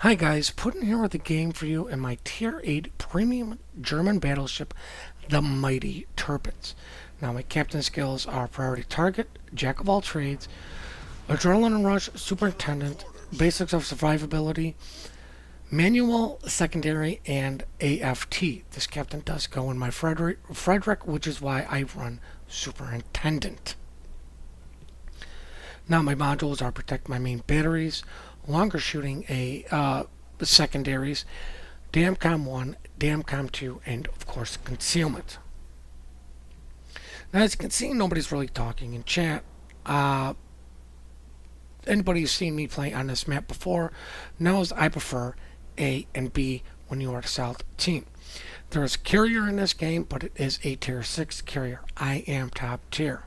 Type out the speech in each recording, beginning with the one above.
Hi guys, Puddin here with a game for you in my Tier 8 premium German battleship, the mighty Tirpitz. Now my captain skills are Priority Target, Jack of all trades, Adrenaline Rush, Superintendent, Basics of Survivability, Manual, Secondary, and AFT. This captain does go in my Frederick, which is why I run Superintendent. Now my modules are Protect my main batteries, Longer shooting secondaries, Damcom 1, Damcom 2, and of course Concealment. Now as you can see, nobody's really talking in chat. Anybody who's seen me play on this map before knows I prefer A and B when you are the South team. There is a carrier in this game, but it is a Tier 6 carrier. I am top tier.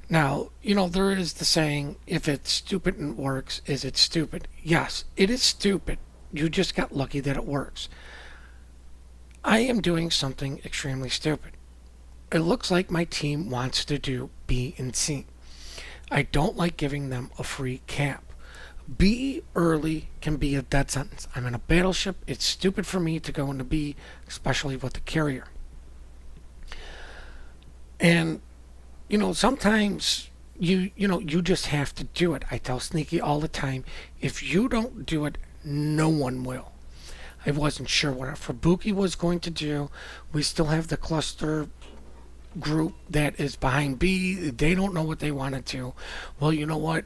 Now, there is the saying, if it's stupid and works, is it stupid? Yes, it is stupid. You just got lucky that it works. I am doing something extremely stupid. It looks like my team wants to do B and C. I don't like giving them a free cap. B early can be a dead sentence. I'm in a battleship. It's stupid for me to go into B, especially with the carrier. And sometimes you just have to do it. I tell Sneaky all the time, if you don't do it, no one will. I wasn't sure what Fubuki was going to do. We still have the cluster group that is behind B. They don't know what they want to do. Well, you know what?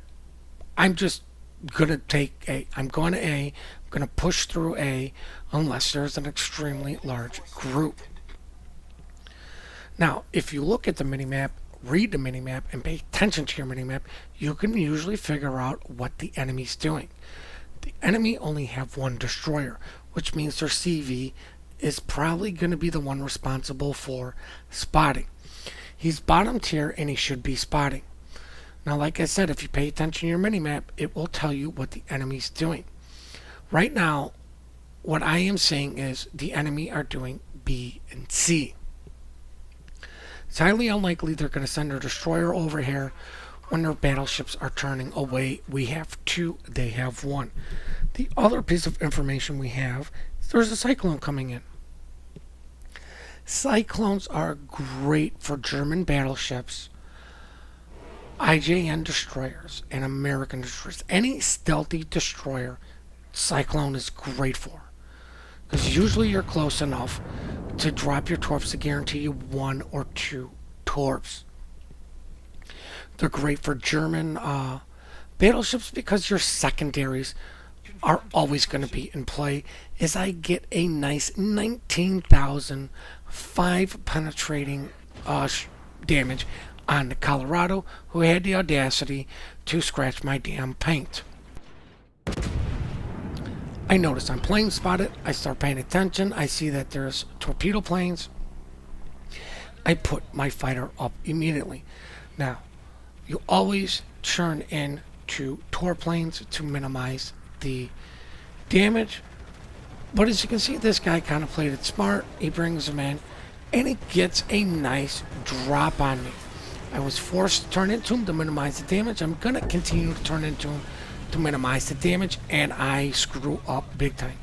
I'm just gonna take A. I'm going to A. I'm gonna push through A unless there's an extremely large group. Now, if you look at the minimap, read the minimap, and pay attention to your minimap, you can usually figure out what the enemy's doing. The enemy only have one destroyer, which means their CV is probably going to be the one responsible for spotting. He's bottom tier and he should be spotting. Now, like I said, if you pay attention to your minimap, it will tell you what the enemy's doing. Right now, what I am saying is the enemy are doing B and C. It's highly unlikely they're going to send their destroyer over here when their battleships are turning away. We have 2, they have 1. The other piece of information we have is there's a cyclone coming in. Cyclones are great for German battleships, IJN destroyers, and American destroyers. Any stealthy destroyer, Cyclone is great for. Because usually you're close enough to drop your torps to guarantee you 1 or 2 torps. They're great for German battleships because your secondaries are always going to be in play. As I get a nice 19,005 penetrating damage on the Colorado, who had the audacity to scratch my damn paint. I notice I'm plane spotted. I start paying attention. I see that there's torpedo planes. I put my fighter up immediately. Now, you always turn in to tor planes to minimize the damage. But as you can see, this guy kind of played it smart. He brings them in, and he gets a nice drop on me. I was forced to turn into him to minimize the damage. I'm going to continue to turn into him to minimize the damage, and I screw up big time.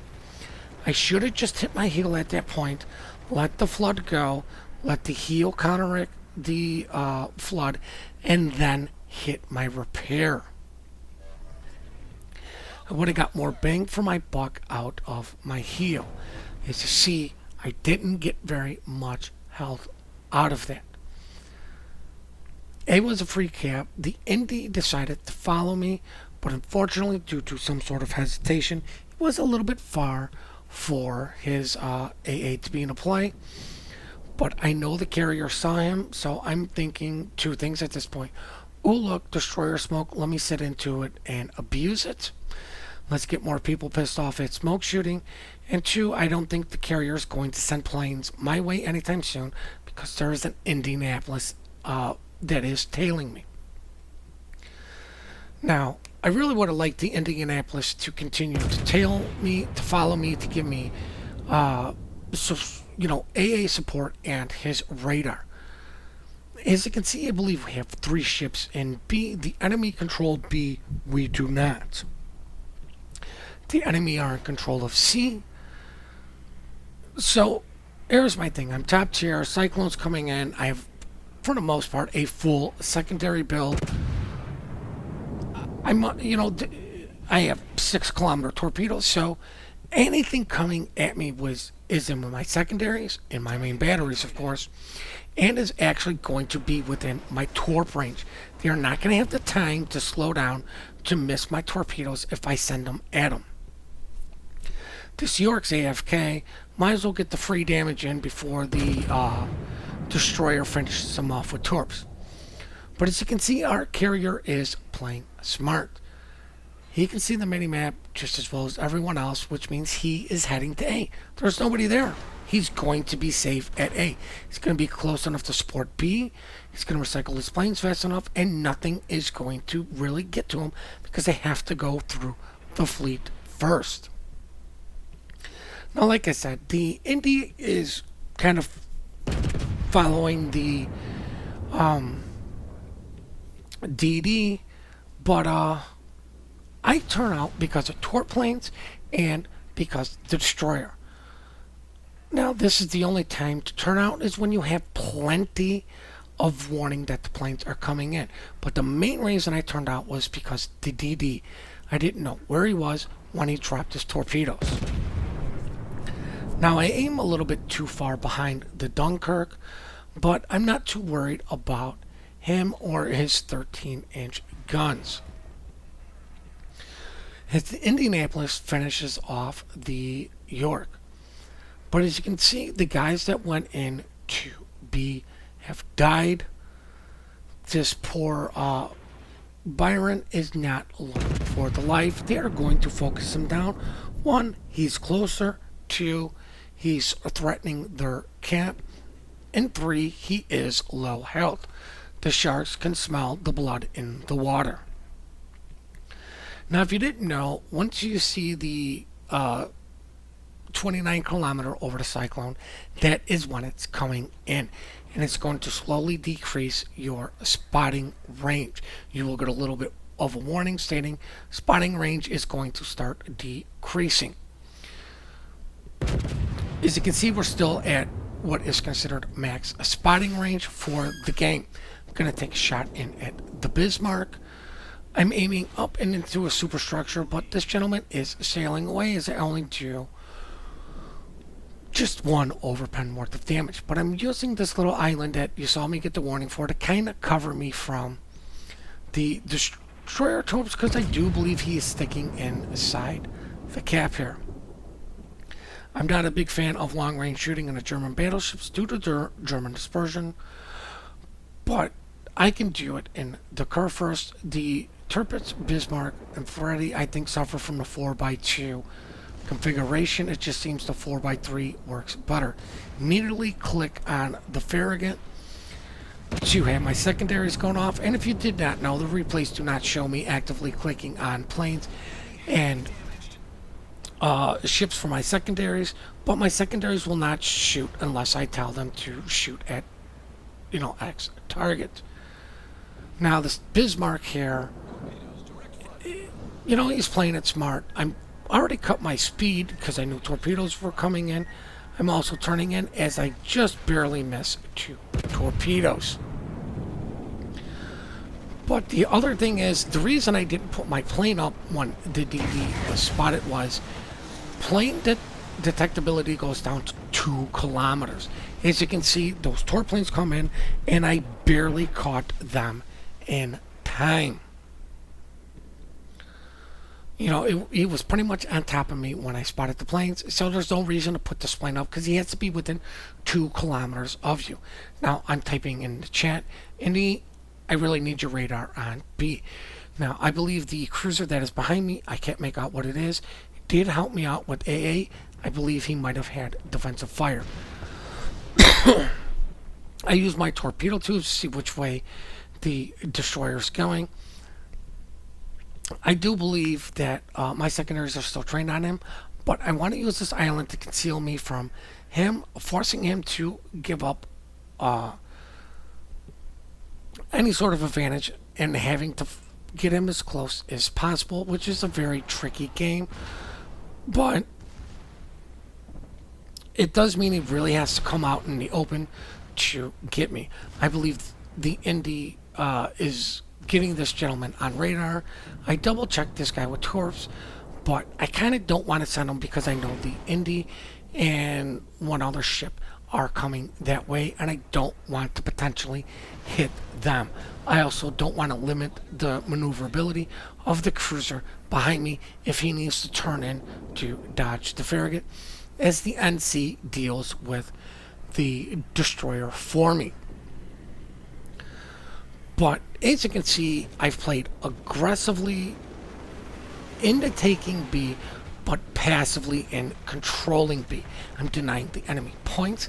I should have just hit my heel at that point, let the flood go, let the heel counteract the flood, and then hit my repair. I would have got more bang for my buck out of my heel. As you see, I didn't get very much health out of that. A was a free cap. The Indy decided to follow me, but unfortunately, due to some sort of hesitation, he was a little bit far for his AA to be in a play. But I know the carrier saw him, so I'm thinking 2 things at this point. Ooh, look, destroyer smoke. Let me sit into it and abuse it. Let's get more people pissed off at smoke shooting. And 2, I don't think the carrier is going to send planes my way anytime soon because there is an Indianapolis that is tailing me. Now, I really would have liked the Indianapolis to continue to tail me, to follow me, to give me, AA support and his radar. As you can see, I believe we have 3 ships in B. The enemy controlled B. We do not. The enemy are in control of C. So here's my thing. I'm top tier. Cyclone's coming in. I have, for the most part, a full secondary build. I have 6 kilometer torpedoes, so anything coming at me is in my secondaries, in my main batteries, of course, and is actually going to be within my torp range. They are not going to have the time to slow down to miss my torpedoes if I send them at them. This York's AFK. Might as well get the free damage in before the destroyer finishes them off with torps. But as you can see, our carrier is playing smart. He can see the minimap just as well as everyone else, which means he is heading to A. There's nobody there. He's going to be safe at A. He's going to be close enough to support B. He's going to recycle his planes fast enough, and nothing is going to really get to him because they have to go through the fleet first. Now, like I said, the Indy is kind of following the DD, but I turn out because of torp planes and because the destroyer. Now, this is the only time to turn out is when you have plenty of warning that the planes are coming in. But the main reason I turned out was because the DD, I didn't know where he was when he dropped his torpedoes. Now, I aim a little bit too far behind the Dunkirk, but I'm not too worried about him or his 13-inch guns. As the Indianapolis finishes off the York. But as you can see, the guys that went in to B have died. This poor Byron is not looking for the life. They are going to focus him down. 1, he's closer. 2, he's threatening their camp. And 3, he is low health. The sharks can smell the blood in the water. Now, if you didn't know, once you see the 29 kilometer over the cyclone, that is when it's coming in. And it's going to slowly decrease your spotting range. You will get a little bit of a warning stating spotting range is going to start decreasing. As you can see, we're still at what is considered max spotting range for the game. I'm going to take a shot in at the Bismarck. I'm aiming up and into a superstructure, but this gentleman is sailing away as I only do just 1 overpen worth of damage. But I'm using this little island that you saw me get the warning for to kind of cover me from the destroyer torps, because I do believe he is sticking inside the cap here. I'm not a big fan of long-range shooting in the German battleships due to their German dispersion, but I can do it in the Kurfürst. The Tirpitz, Bismarck, and Freddy, I think, suffer from the 4x2 configuration. It just seems the 4x3 works better. Immediately click on the Farragut to have my secondaries going off. And if you did not know, the replays do not show me actively clicking on planes and ships for my secondaries, but my secondaries will not shoot unless I tell them to shoot at, X target. Now, this Bismarck here, he's playing it smart. I'm already cut my speed because I knew torpedoes were coming in. I'm also turning in as I just barely miss 2 torpedoes. But the other thing is, the reason I didn't put my plane up when the DD was spotted was plane detectability goes down to 2 kilometers. As you can see, those torp planes come in, and I barely caught them in time. He was pretty much on top of me when I spotted the planes, so there's no reason to put this plane up because he has to be within 2 kilometers of you. Now, I'm typing in the chat, Indy, I really need your radar on B. Now, I believe the cruiser that is behind me, I can't make out what it is, did help me out with AA. I believe he might have had defensive fire. I used my torpedo tubes to see which way the destroyer is going. I do believe that my secondaries are still trained on him, but I want to use this island to conceal me from him, forcing him to give up any sort of advantage and having to get him as close as possible, which is a very tricky game. But it does mean he really has to come out in the open to get me. I believe the Indy is getting this gentleman on radar. I double checked this guy with Torps, but I kind of don't want to send him because I know the Indy and one other ship are coming that way, and I don't want to potentially hit them. I also don't want to limit the maneuverability of the cruiser behind me if he needs to turn in to dodge the frigate, as the NC deals with the destroyer for me. But as you can see, I've played aggressively into taking B, but passively in controlling B. I'm denying the enemy points,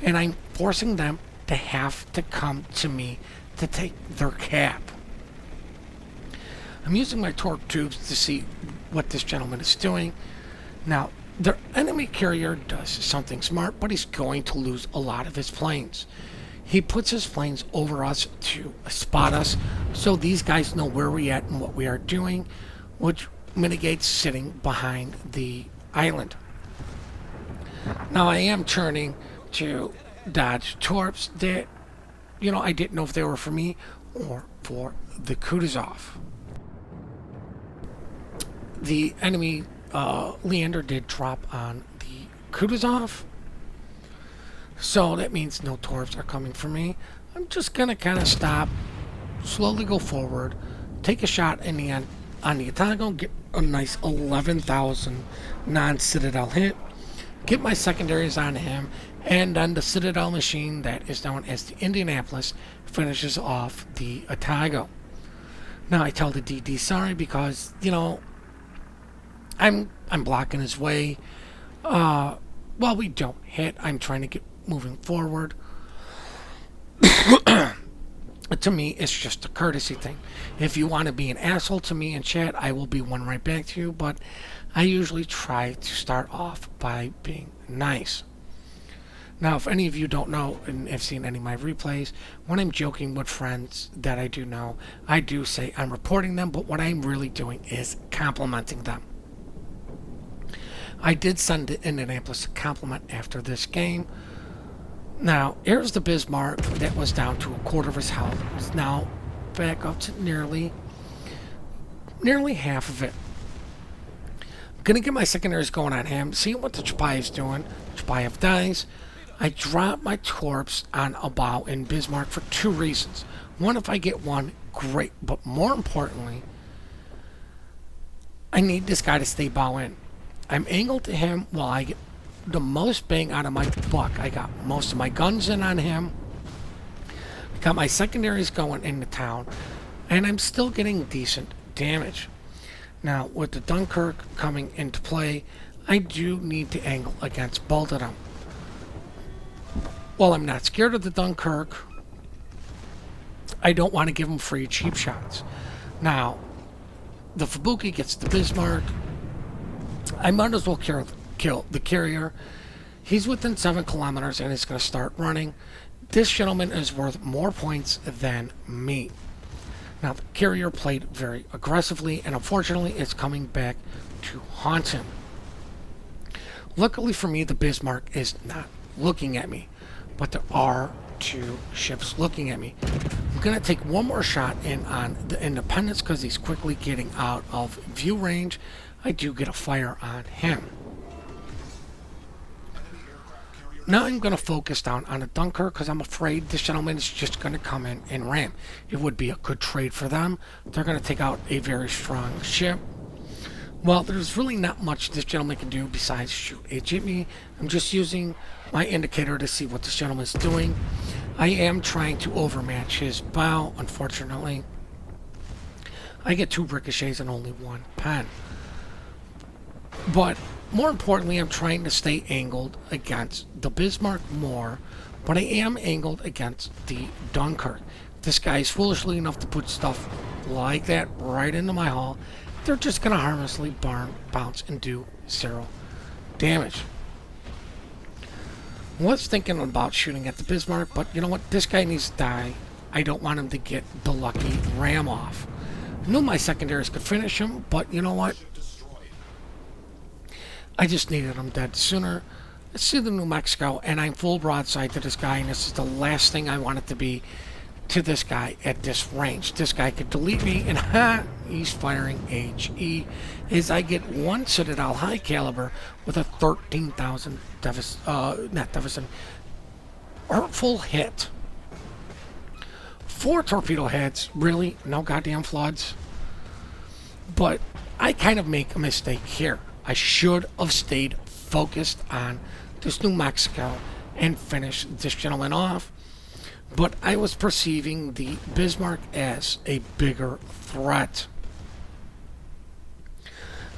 and I'm forcing them to have to come to me to take their cap. I'm using my torque tubes to see what this gentleman is doing. Now, their enemy carrier does something smart, but he's going to lose a lot of his planes. He puts his planes over us to spot us, so these guys know where we're at and what we are doing, which mitigates sitting behind the island. Now I am turning to dodge torps that, I didn't know if they were for me or for the Kutuzov. The enemy Leander did drop on the Kutuzov, so that means no torps are coming for me. I'm just gonna kind of stop, slowly go forward, take a shot in the end on the Otago, get a nice 11,000 non-Citadel hit, get my secondaries on him, and then the Citadel machine that is known as the Indianapolis finishes off the Otago. Now I tell the DD sorry because, I'm blocking his way. Well, we don't hit. I'm trying to get moving forward. To me, it's just a courtesy thing. If you want to be an asshole to me in chat, I will be one right back to you, but I usually try to start off by being nice. Now, if any of you don't know and have seen any of my replays, when I'm joking with friends that I do know, I do say I'm reporting them, but what I'm really doing is complimenting them. I did send Indianapolis a compliment after this game. Now, here's the Bismarck that was down to a quarter of his health. It's now back up to nearly half of it. I'm going to get my secondaries going on him, see what the Chapaev's doing. Chapaev dies. I drop my torps on a bow in Bismarck for two reasons. One, if I get one, great. But more importantly, I need this guy to stay bow in. I'm angled to him while I get the most bang out of my buck. I got most of my guns in on him. Got my secondaries going into town, and I'm still getting decent damage. Now, with the Dunkirk coming into play, I do need to angle against both of them. While I'm not scared of the Dunkirk, I don't want to give him free cheap shots. Now, the Fubuki gets the Bismarck. I might as well kill the carrier. He's within 7 kilometers and is going to start running. This gentleman is worth more points than me. Now, the carrier played very aggressively, and unfortunately, it's coming back to haunt him. Luckily for me, the Bismarck is not looking at me, but there are 2 ships looking at me. I'm going to take one more shot in on the Independence because he's quickly getting out of view range. I do get a fire on him. Now I'm going to focus down on a Dunkirk because I'm afraid this gentleman is just going to come in and ram. It would be a good trade for them. They're going to take out a very strong ship. Well, there's really not much this gentleman can do besides shoot a jimmy. I'm just using my indicator to see what this gentleman's doing. I am trying to overmatch his bow. Unfortunately, I get 2 ricochets and only 1 pen. But more importantly, I'm trying to stay angled against the Bismarck more, but I am angled against the Dunkirk. This guy's foolishly enough to put stuff like that right into my hull. They're just going to harmlessly bounce and do 0 damage. I was thinking about shooting at the Bismarck, but you know what? This guy needs to die. I don't want him to get the lucky ram off. I knew my secondaries could finish him, but you know what? I just needed him dead sooner. Let's see the New Mexico, and I'm full broadside to this guy, and this is the last thing I want it to be to this guy at this range. This guy could delete me, and he's firing HE as I get one Citadel high caliber with a 13,000 hurtful hit. 4 torpedo heads, really? No goddamn floods? But I kind of make a mistake here. I should have stayed focused on this New Mexico and finished this gentleman off. But I was perceiving the Bismarck as a bigger threat.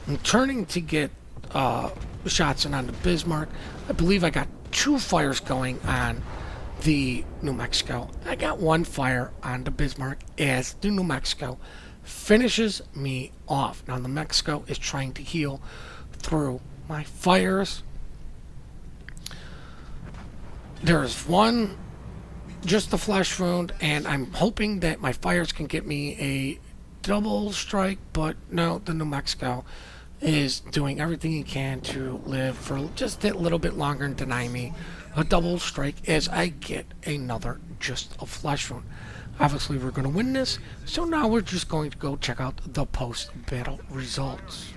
I'm turning to get shots in on the Bismarck. I believe I got 2 fires going on the New Mexico. I got 1 fire on the Bismarck as the New Mexico finishes me off. Now the Mexico is trying to heal through my fires. There's one, just a flesh wound, and I'm hoping that my fires can get me a double strike, but no, the New Mexico is doing everything he can to live for just a little bit longer and deny me a double strike as I get another just a flesh wound. Obviously we're going to win this, so now we're just going to go check out the post-battle results.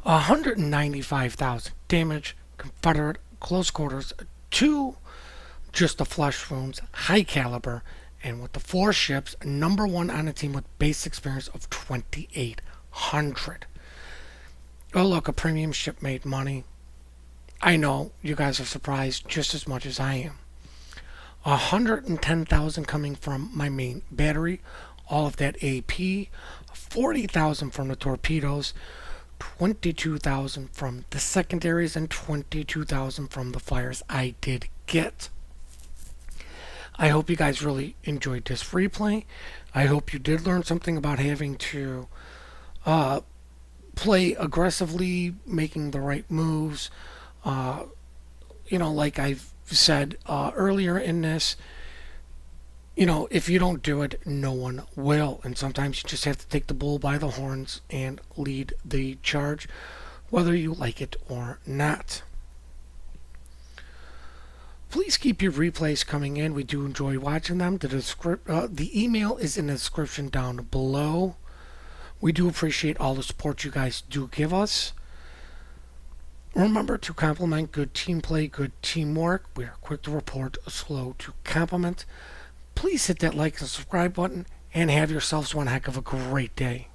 195,000 damage, Confederate close quarters, 2 just the flesh wounds, high caliber, and with the 4 ships, number 1 on the team with base experience of 2,800. Oh look, a premium ship made money. I know you guys are surprised just as much as I am. 110,000 coming from my main battery, all of that AP, 40,000 from the torpedoes, 22,000 from the secondaries, and 22,000 from the fires I did get. I hope you guys really enjoyed this replay. I hope you did learn something about having to play aggressively, making the right moves. Like I've said earlier in this, if you don't do it, no one will. And sometimes you just have to take the bull by the horns and lead the charge, whether you like it or not. Please keep your replays coming in. We do enjoy watching them. The email is in the description down below. We do appreciate all the support you guys do give us. Remember to compliment good team play, good teamwork. We are quick to report, slow to compliment. Please hit that like and subscribe button and have yourselves one heck of a great day.